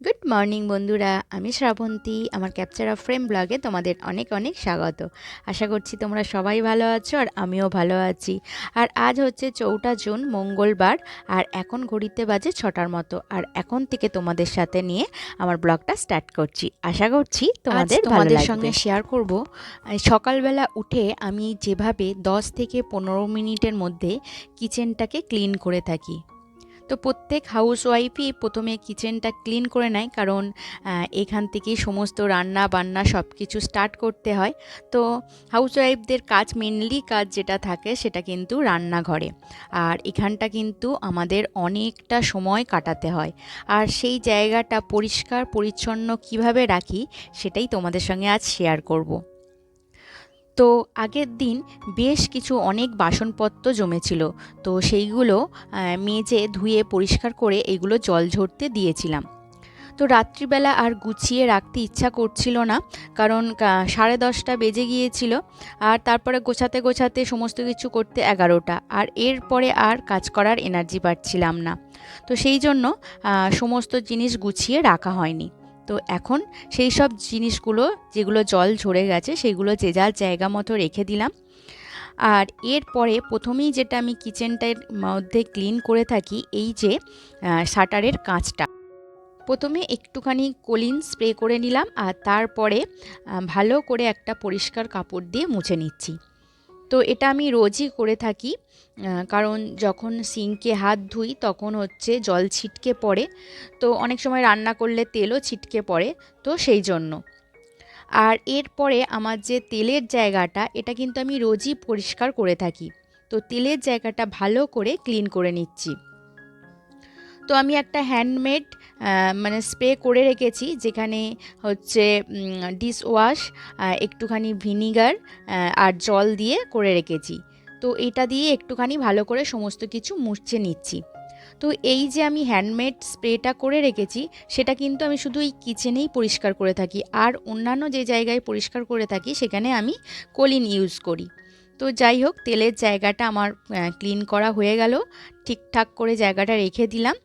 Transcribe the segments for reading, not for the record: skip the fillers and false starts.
Good morning বন্ধুরা, আমি শ্রাবন্তী। আমার ক্যাপচার অফ ফ্রেম ব্লগে তোমাদের অনেক অনেক স্বাগত। আশা করছি তোমরা সবাই ভালো আছো আর আমিও ভালো আছি। আর আজ হচ্ছে 4 জুন, মঙ্গলবার। আর এখন ঘড়িতে বাজে 6টার মতো। আর এখন থেকে তোমাদের সাথে নিয়ে আমার ব্লগটা স্টার্ট করছি। আশা করছি তোমাদের ভালো লাগবে। সঙ্গে শেয়ার করব সকালবেলা উঠে আমি যেভাবে 10 থেকে 15 মিনিটের মধ্যে কিচেনটাকে ক্লিন করে থাকি। তো প্রত্যেক হাউসওয়াইফই প্রথমে কিচেনটা ক্লিন করে নেয়, কারণ এখান থেকেই সমস্ত রান্না বান্না সব কিছু স্টার্ট করতে হয়। তো হাউসওয়াইফদের কাজ, মেনলি কাজ যেটা থাকে সেটা কিন্তু রান্নাঘরে। আর এখানটা কিন্তু আমাদের অনেকটা সময় কাটাতে হয়। আর সেই জায়গাটা পরিষ্কার পরিচ্ছন্ন কিভাবে রাখি সেটাই তোমাদের সঙ্গে আজ শেয়ার করব। তো আগের দিন বেশ কিছু অনেক বাসনপত্র জমেছিল। তো সেইগুলো মেজে ধুয়ে পরিষ্কার করে এইগুলো জল ঝরতে দিয়েছিলাম। তো রাত্রিবেলা আর গুছিয়ে রাখতে ইচ্ছা করছিল না, কারণ 10:30 বেজে গিয়েছিল। আর তারপরে গোছাতে গোছাতে সমস্ত কিছু করতে 11টা, আর এরপরে আর কাজ করার এনার্জি পাচ্ছিলাম না। তো সেই জন্য সমস্ত জিনিস গুছিয়ে রাখা হয়নি। তো এখন সেই সব জিনিসগুলো যেগুলো জল ঝরে গেছে সেগুলো যে যার জায়গা মতো রেখে দিলাম। আর এরপরে প্রথমেই যেটা আমি কিচেনটার মধ্যে ক্লিন করে থাকি, এই যে শাটারের কাঁচটা প্রথমে একটুখানি কোলিন স্প্রে করে নিলাম, আর তারপরে ভালো করে একটা পরিষ্কার কাপড় দিয়ে মুছে নিচ্ছি। তো এটা আমি রোজই করে থাকি, কারণ যখন সিঙ্কে হাত ধুই তখন হচ্ছে জল ছিটকে পড়ে। তো অনেক সময় রান্না করলে তেলও ছিটকে পড়ে, তো সেই জন্য। আর এরপরে আমার যে তেলের জায়গাটা, এটা কিন্তু আমি রোজই পরিষ্কার করে থাকি। তো তেলের জায়গাটা ভালো করে ক্লিন করে নিচ্ছি। তো আমি একটা হ্যান্ডমেড মানে স্প্রে করে রেখেছি, যেখানে হচ্ছে ডিশ ওয়াশ, একটুখানি ভিনিগার আর জল দিয়ে করে রেখেছি। তো এটা দিয়ে একটুখানি ভালো করে সমস্ত কিছু মুছে নিচ্ছি। তো এই যে আমি হ্যান্ডমেড স্প্রেটা করে রেখেছি, সেটা কিন্তু আমি শুধু এই কিচেনেই পরিষ্কার করে থাকি। আর অন্যান্য যে জায়গায় পরিষ্কার করে থাকি সেখানে আমি কোলিন ইউজ করি। তো যাই হোক, তেলের জায়গাটা আমার ক্লিন করা হয়ে গেল। ঠিকঠাক করে জায়গাটা রেখে দিলাম।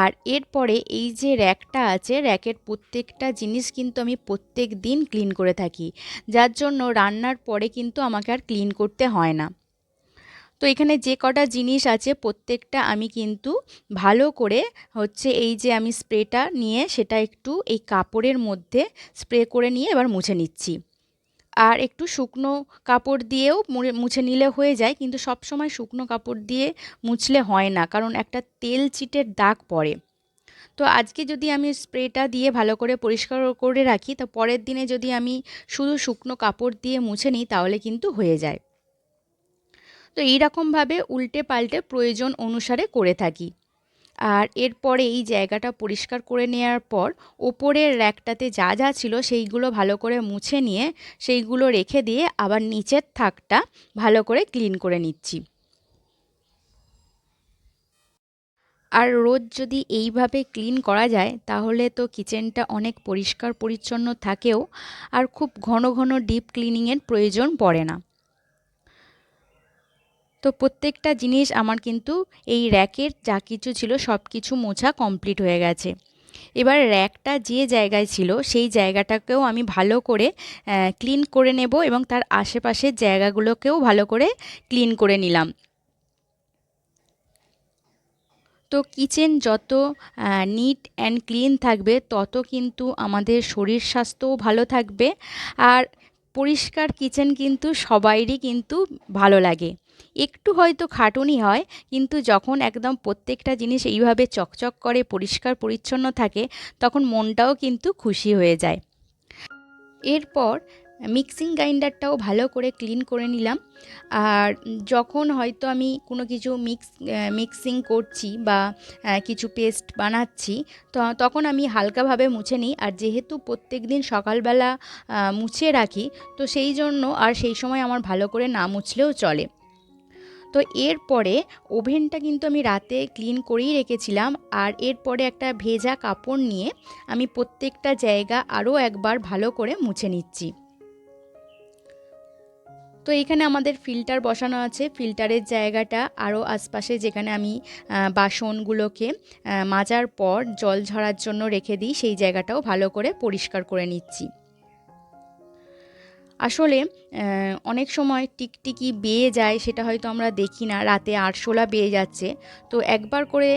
আর এরপরে এই যে র্যাকটা আছে, র্যাকের প্রত্যেকটা জিনিস কিন্তু আমি প্রত্যেক দিন ক্লিন করে থাকি, যার জন্য রান্নার পরে কিন্তু আমাকে আর ক্লিন করতে হয় না। তো এখানে যে কটা জিনিস আছে প্রত্যেকটা আমি কিন্তু ভালো করে হচ্ছে এই যে আমি স্প্রেটা নিয়ে সেটা একটু এই কাপড়ের মধ্যে স্প্রে করে নিয়ে এবার মুছে নিচ্ছি। আর একটু শুকনো কাপড় দিয়েও মুছে নিলে হয়ে যায়, কিন্তু সব সময় শুকনো কাপড় দিয়ে মুছলে হয় না, কারণ একটা তেল চিটের দাগ পড়ে। তো আজকে যদি আমি স্প্রেটা দিয়ে ভালো করে পরিষ্কার করে রাখি, তো পরের দিনে যদি আমি শুধু শুকনো কাপড় দিয়ে মুছে নিই তাহলে কিন্তু হয়ে যায়। তো এইরকমভাবে উল্টে পাল্টে প্রয়োজন অনুসারে করে থাকি। আর এরপরে এই জায়গাটা পরিষ্কার করে নেওয়ার পর ওপরের র্যাকটাতে যা যা ছিল সেইগুলো ভালো করে মুছে নিয়ে সেইগুলো রেখে দিয়ে আবার নিচের থাকটা ভালো করে ক্লিন করে নিচ্ছি। আর রোজ যদি এইভাবে ক্লিন করা যায় তাহলে তো কিচেনটা অনেক পরিষ্কার পরিচ্ছন্ন থাকেও, আর খুব ঘন ঘন ডিপ ক্লিনিংয়ের প্রয়োজন পড়ে না। তো প্রত্যেকটা জিনিস আমার কিন্তু এই র্যাকের যা কিছু ছিল সব কিছু মোছা কমপ্লিট হয়ে গেছে। এবার র্যাকটা যে জায়গায় ছিল সেই জায়গাটাকেও আমি ভালো করে ক্লিন করে নেব, এবং তার আশেপাশের জায়গাগুলোকেও ভালো করে ক্লিন করে নিলাম। তো কিচেন যত নিট অ্যান্ড ক্লিন থাকবে তত কিন্তু আমাদের শরীর স্বাস্থ্যও ভালো থাকবে। আর পরিষ্কার কিচেন কিন্তু সবাইরই কিন্তু ভালো লাগে। একটু হয়তো খাটুনি হয়, কিন্তু যখন একদম প্রত্যেকটা জিনিস এইভাবে চকচক করে পরিষ্কার পরিচ্ছন্ন থাকে তখন মনটাও কিন্তু খুশি হয়ে যায়। এরপর মিক্সিং গ্রাইন্ডারটাও ভালো করে ক্লিন করে নিলাম। আর যখন হয়তো আমি কোনো কিছু মিক্সিং করছি বা কিছু পেস্ট বানাচ্ছি, তো তখন আমি হালকাভাবে মুছে নিই। আর যেহেতু প্রত্যেক দিন সকালবেলা মুছে রাখি, তো সেই জন্য আর সেই সময় আমার ভালো করে না মুছলেও চলে। তো এরপরে ওভেনটা কিন্তু আমি রাতে ক্লিন করেই রেখেছিলাম। আর এরপরে একটা ভেজা কাপড় নিয়ে আমি প্রত্যেকটা জায়গা আরও একবার ভালো করে মুছে নিচ্ছি। তো এখানে আমাদের ফিল্টার বসানো আছে। ফিল্টারের জায়গাটা আরও আশপাশে যেখানে আমি বাসনগুলোকে মাজার পর জল ঝরার জন্য রেখে দিই, সেই জায়গাটাও ভালো করে পরিষ্কার করে নিচ্ছি। আসলে অনেক সময় টিকটিকি বেয়ে যায়, সেটা হয়তো আমরা দেখি না, রাতে আরশোলা বেয়ে যাচ্ছে। তো একবার করে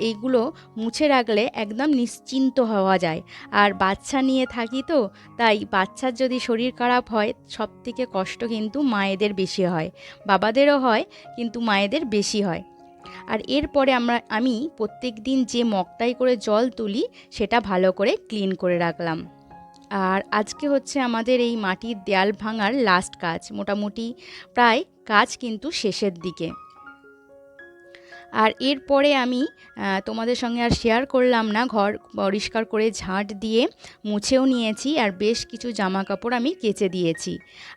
এইগুলো মুছে রাখলে একদম নিশ্চিন্ত হওয়া যায়। আর বাচ্চা নিয়ে থাকি তো, তাই বাচ্চার যদি শরীর খারাপ হয় সবথেকে কষ্ট কিন্তু মায়েদের বেশি হয়। বাবাদেরও হয়, কিন্তু মায়েদের বেশি হয়। আর এরপরে আমি প্রত্যেক দিন যে মগটাই করে জল তুলি সেটা ভালো করে ক্লিন করে রাখলাম। আর আজকে হচ্ছে আমাদের এই মাটির দেয়াল ভাঙার লাস্ট কাজ, মোটামুটি প্রায় কাজ কিন্তু শেষের দিকে। আর এরপরে আমি তোমাদের সঙ্গে আর শেয়ার করলাম না, ঘর পরিষ্কার করে ঝাঁট দিয়ে মুছেও নিয়েছি, আর বেশ কিছু জামা কাপড় আমি কেচে দিয়েছি।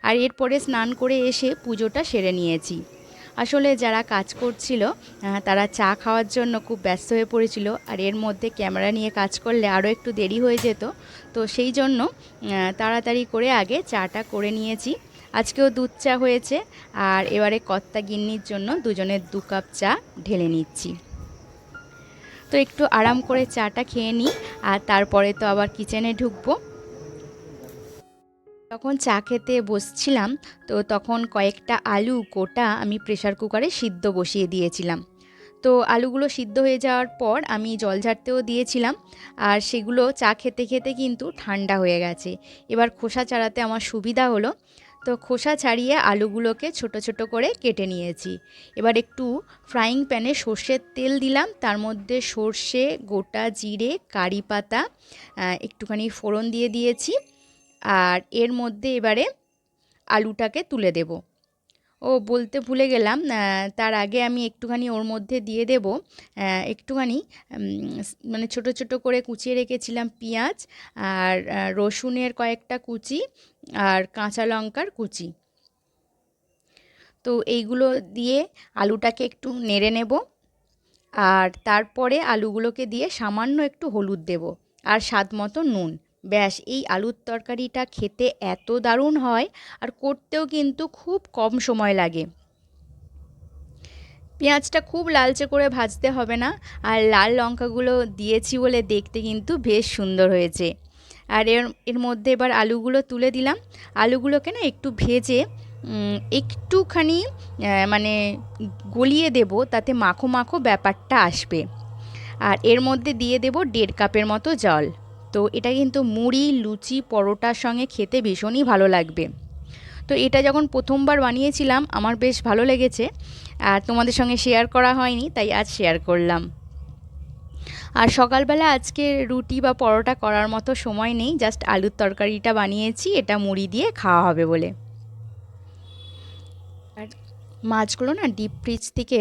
আর এরপরে স্নান করে এসে পুজোটা সেরে নিয়েছি। আসলে যারা কাজ করছিল তারা চা খাওয়ার জন্য খুব ব্যস্ত হয়ে পড়েছিল, আর এর মধ্যে ক্যামেরা নিয়ে কাজ করলে আরও একটু দেরি হয়ে যেত। তো সেই জন্য তাড়াতাড়ি করে আগে চাটা করে নিয়েছি। আজকেও দুধ চা হয়েছে, আর এবারে কর্তা গিন্নির জন্য দুজনের 2 কাপ চা ঢেলে নিচ্ছি। তো একটু আরাম করে চাটা খেয়ে নিই, আর তারপরে তো আবার কিচেনে ঢুকবো। তখন চা খেতে বসছিলাম, তো তখন কয়েকটা আলু গোটা আমি প্রেসার কুকারে সিদ্ধ বসিয়ে দিয়েছিলাম। তো আলুগুলো সিদ্ধ হয়ে যাওয়ার পর আমি জল ঝাড়তেও দিয়েছিলাম, আর সেগুলো চা খেতে খেতে কিন্তু ঠান্ডা হয়ে গেছে। এবার খোসা ছাড়াতে আমার সুবিধা হলো। তো খোসা ছাড়িয়ে আলুগুলোকে ছোট ছোট করে কেটে নিয়েছি। এবার একটু ফ্রাইং প্যানে সর্ষের তেল দিলাম, তার মধ্যে সর্ষে, গোটা জিরে, কারি পাতা, একটুখানি ফোড়ন দিয়ে দিয়েছি। আর এর মধ্যে এবারে আলুটাকে তুলে দেব। বলতে ভুলে গেলাম, তার আগে আমি একটুখানি ওর মধ্যে দিয়ে দেব একটুখানি মানে ছোট ছোট করে কুচিয়ে রেখেছিলাম পেঁয়াজ, আর রসুনের কয়েকটা কুচি, আর কাঁচা লঙ্কার কুচি। তো এইগুলো দিয়ে আলুটাকে একটু নেড়ে নেব, আর তারপরে আলুগুলোকে দিয়ে সামান্য একটু হলুদ দেব, আর স্বাদ মতো নুন। ব্যাস, এই আলুর তরকারিটা খেতে এত দারুণ হয়, আর করতেও কিন্তু খুব কম সময় লাগে। পেঁয়াজটা খুব লালচে করে ভাজতে হবে না, আর লাল লঙ্কাগুলো দিয়েছি বলে দেখতে কিন্তু বেশ সুন্দর হয়েছে। আর এর মধ্যে এবার আলুগুলো তুলে দিলাম। আলুগুলোকে না একটু ভেজে একটুখানি মানে গলিয়ে দেব, তাতে মাখো মাখো ব্যাপারটা আসবে। আর এর মধ্যে দিয়ে দেব 1.5 কাপের মতো জল। তো এটা কিন্তু মুড়ি, লুচি, পরোটার সঙ্গে খেতে ভীষণই ভালো লাগবে। তো এটা যখন প্রথমবার বানিয়েছিলাম আমার বেশ ভালো লেগেছে, আর তোমাদের সঙ্গে শেয়ার করা হয়নি, তাই আজ শেয়ার করলাম। আর সকালবেলা আজকে রুটি বা পরোটা করার মতো সময় নেই, জাস্ট আলুর তরকারিটা বানিয়েছি, এটা মুড়ি দিয়ে খাওয়া হবে বলে। আর মাছগুলো না ডিপ ফ্রিজ থেকে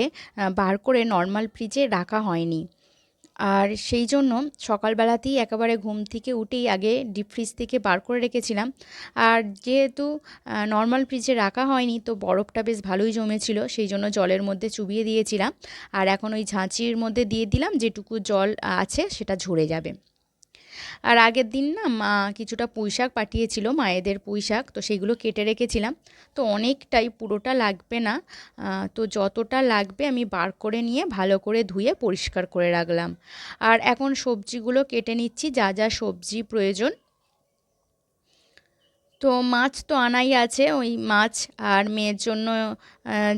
বার করে নর্মাল ফ্রিজে রাখা হয়নি, আর সেই জন্য সকালবেলাতেই একেবারে ঘুম থেকে উঠেই আগে ডিপ ফ্রিজ থেকে বার করে রেখেছিলাম। আর যেহেতু নর্মাল ফ্রিজে রাখা হয়নি, তো বরফটা বেশ ভালোই জমেছিল, সেই জন্য জলের মধ্যে চুবিয়ে দিয়েছিলাম। আর এখন ওই ঝাঁচির মধ্যে দিয়ে দিলাম, যেটুকু জল আছে সেটা ঝরে যাবে। আর আগের দিন না মা কিছুটা পুঁইশাক পাঠিয়েছিল, মায়েদের পুঁইশাক, তো সেগুলো কেটে রেখেছিলাম। তো অনেকটাই, পুরোটা লাগবে না, তো যতটা লাগবে আমি বার করে নিয়ে ভালো করে ধুয়ে পরিষ্কার করে রাখলাম। আর এখন সবজিগুলো কেটে নিচ্ছি, যা যা সবজি প্রয়োজন। তো মাছ তো আনাই আছে, ওই মাছ, আর মেয়ের জন্য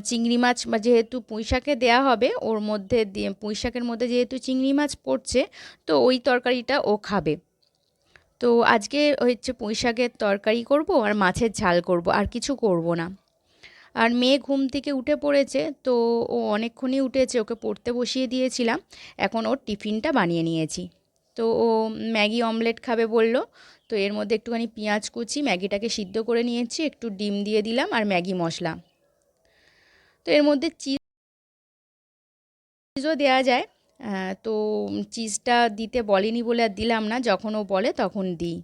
চিংড়ি মাছ, বা যেহেতু পুঁইশাকে দেয়া হবে ওর মধ্যে দিয়ে, পুঁইশাকের মধ্যে যেহেতু চিংড়ি মাছ পড়ছে, তো ওই তরকারিটা ও খাবে। তো আজকে হচ্ছে পুঁইশাকের তরকারি করব, আর মাছের ঝাল করব, আর কিছু করব না। আর মেয়ে ঘুম থেকে উঠে পড়েছে, তো ও অনেকক্ষণই উঠেছে, ওকে পড়তে বসিয়ে দিয়েছিলাম। এখন ওর টিফিনটা বানিয়ে নিয়েছি। তো ও ম্যাগি অমলেট খাবে বলল। তো এর মধ্যে একটুখানি পেঁয়াজ কুচি, ম্যাগিটাকে সিদ্ধ করে নিয়েছি, একটু ডিম দিয়ে দিলাম, আর ম্যাগি মশলা। তো এর মধ্যে চিজও দেওয়া যায়, তো চিজটা দিতে বলেনি বলে আর দিলাম না, যখন ও বলে তখন দিই।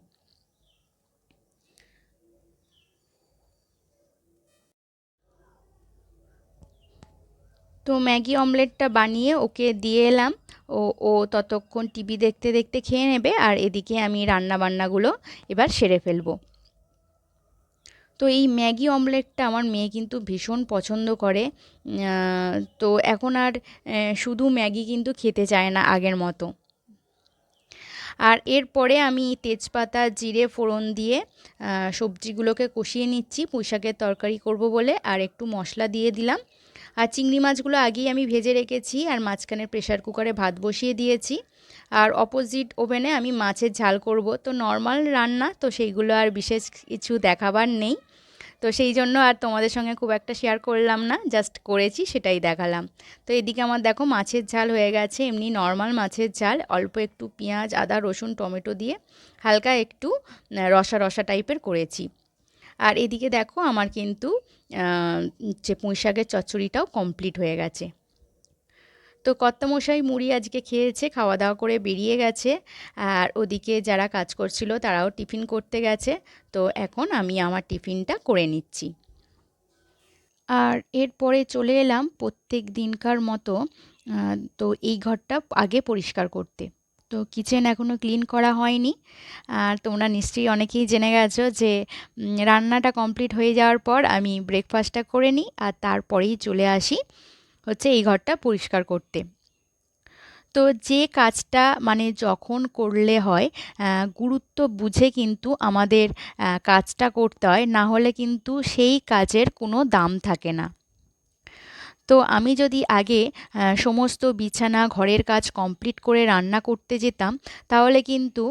তো ম্যাগি অমলেটটা বানিয়ে ওকে দিয়ে এলাম। ও ও ততক্ষণ টিভি দেখতে দেখতে খেয়ে নেবে, আর এদিকে আমি রান্না বান্নাগুলো এবার সেরে ফেলবো। তো এই ম্যাগি অমলেটটা আমার মেয়ে কিন্তু ভীষণ পছন্দ করে। তো এখন আর শুধু ম্যাগি কিন্তু খেতে চায় না আগের মতো। আর এরপরে আমি তেজপাতা জিরে ফোড়ন দিয়ে সবজিগুলোকে কষিয়ে নিচ্ছি, পুঁইশাকের তরকারি করব বলে। আর একটু মশলা দিয়ে দিলাম। আর চিংড়ি মাছগুলো আগেই আমি ভেজে রেখেছি, আর মাঝখানে প্রেশার কুকারে ভাত বসিয়ে দিয়েছি। আর অপোজিট ওভেনে আমি মাছের ঝাল করব। তো নর্মাল রান্না, তো সেইগুলো আর বিশেষ কিছু দেখাবার নেই। তো সেই জন্য আর তোমাদের সঙ্গে খুব একটা শেয়ার করলাম না, জাস্ট করেছি সেটাই দেখালাম। তো এদিকে আমার দেখো মাছের ঝাল হয়ে গেছে, এমনি নর্মাল মাছের ঝাল, অল্প একটু পেঁয়াজ আদা রসুন টমেটো দিয়ে হালকা একটু রসা রসা টাইপের করেছি। আর এদিকে দেখো আমার কিন্তু যে পুঁইশাকের চচ্চড়িটাও কমপ্লিট হয়ে গেছে। তো কর্তামশাই মুড়ি আজকে খেয়েছে, খাওয়া দাওয়া করে বেরিয়ে গেছে। আর ওদিকে যারা কাজ করছিল তারাও টিফিন করতে গেছে। তো এখন আমি আমার টিফিনটা করে নিচ্ছি। আর এরপরে চলে এলাম প্রত্যেক দিনকার মতো তো এই ঘরটা আগে পরিষ্কার করতে। তো কিচেন এখনও ক্লিন করা হয়নি। আর তোমরা নিশ্চয়ই অনেকেই জেনে গেছো যে রান্নাটা কমপ্লিট হয়ে যাওয়ার পর আমি ব্রেকফাস্টটা করে নিই, আর তারপরেই চলে আসি হচ্ছে এই ঘরটা পরিষ্কার করতে। তো যে কাজটা মানে যখন করলে হয় গুরুত্ব বুঝে কিন্তু আমাদের কাজটা করতে হয়, না হলে কিন্তু সেই কাজের কোনো দাম থাকে না। তো আমি যদি আগে সমস্ত বিছানা ঘরের কাজ কমপ্লিট করে রান্না করতে যেতাম, তাহলে কিন্তু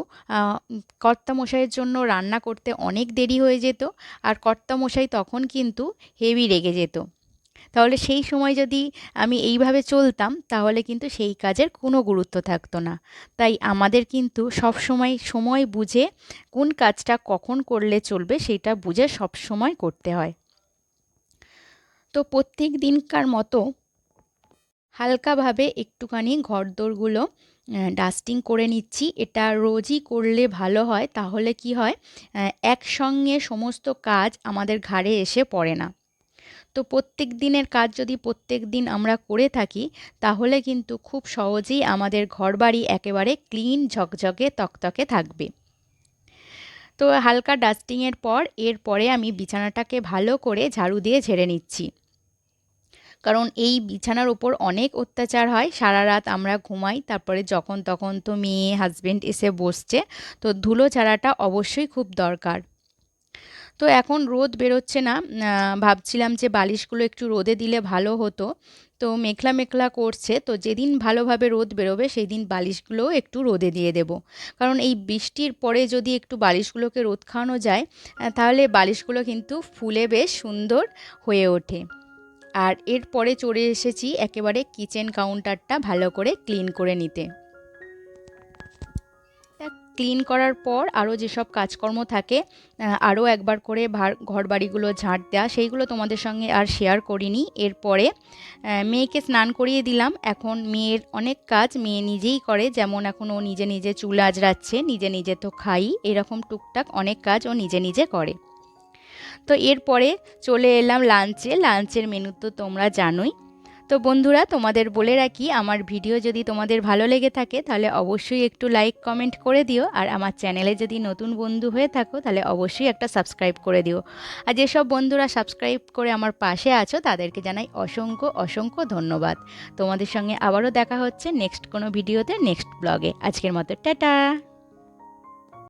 কর্তামশাইয়ের জন্য রান্না করতে অনেক দেরি হয়ে যেত। আর কর্তামশাই তখন কিন্তু হেভি রেগে যেত। তাহলে সেই সময় যদি আমি এইভাবে চলতাম, তাহলে কিন্তু সেই কাজের কোনো গুরুত্ব থাকতো না। তাই আমাদের কিন্তু সব সময় সময় বুঝে কোন কাজটা কখন করলে চলবে সেটা বুঝে সব সময় করতে হয়। তো প্রত্যেক দিনকার মতো হালকাভাবে একটুখানি ঘরদোরগুলো ডাস্টিং করে নিচ্ছি। এটা রোজই করলে ভালো হয়, তাহলে কি হয় একসঙ্গে সমস্ত কাজ আমাদের ঘাড়ে এসে পড়ে না। তো প্রত্যেক দিনের কাজ যদি প্রত্যেক দিন আমরা করে থাকি, তাহলে কিন্তু খুব সহজেই আমাদের ঘরবাড়ি একেবারে ক্লিন ঝকঝকে তকতকে থাকবে। তো হালকা ডাস্টিংয়ের পর এরপরে আমি বিছানাটাকে ভালো করে ঝাড়ু দিয়ে ঝেড়ে নিচ্ছি। কারণ এই বিছানার ওপর অনেক অত্যাচার হয়, সারা রাত আমরা ঘুমাই, তারপরে যখন তখন তো মেয়ে হাজবেন্ড এসে বসছে। তো ধুলো ঝাড়াটা অবশ্যই খুব দরকার। তো এখন রোদ বেরোচ্ছে না, ভাবছিলাম যে বালিশগুলো একটু রোদে দিলে ভালো হতো। তো মেঘলা মেঘলা করছে, তো যেদিন ভালোভাবে রোদ বেরোবে সেই দিন বালিশগুলোও একটু রোদে দিয়ে দেব। কারণ এই বৃষ্টির পরে যদি একটু বালিশগুলোকে রোদ খাওয়ানো যায়, তাহলে বালিশগুলো কিন্তু ফুলে বেশ সুন্দর হয়ে ওঠে। আর এরপরে চলে এসেছি একেবারে কিচেন কাউন্টারটা ভালো করে ক্লিন করে নিতে। ক্লিন করার পর আরও যেসব কাজকর্ম থাকে, আরও একবার করে ঘর বাড়িগুলো ঝাঁট দেওয়া, সেইগুলো তোমাদের সঙ্গে আর শেয়ার করিনি। এরপরে মেয়েকে স্নান করিয়ে দিলাম। এখন মেয়ের অনেক কাজ মেয়ে নিজেই করে, যেমন এখন ও নিজে নিজে চুল আঁচড়াচ্ছে, নিজে নিজে তো খাই, এরকম টুকটাক অনেক কাজ ও নিজে নিজে করে। তো এরপরে চলে এলাম লাঞ্চে। লাঞ্চের মেনু তো তোমরা জানোই। তো বন্ধুরা, তোমাদের বলে রাখি, আমার ভিডিও যদি তোমাদের ভালো লেগে থাকে তাহলে অবশ্যই একটু লাইক কমেন্ট করে দিও। আর আমার চ্যানেলে যদি নতুন বন্ধু হয়ে থাকো তাহলে অবশ্যই একটা সাবস্ক্রাইব করে দিও। আর যেসব বন্ধুরা সাবস্ক্রাইব করে আমার পাশে আছো তাদেরকে জানাই অসংখ্য অসংখ্য ধন্যবাদ। তোমাদের সঙ্গে আবারও দেখা হচ্ছে নেক্সট কোনো ভিডিওতে, নেক্সট ব্লগে। আজকের মতো টাটা।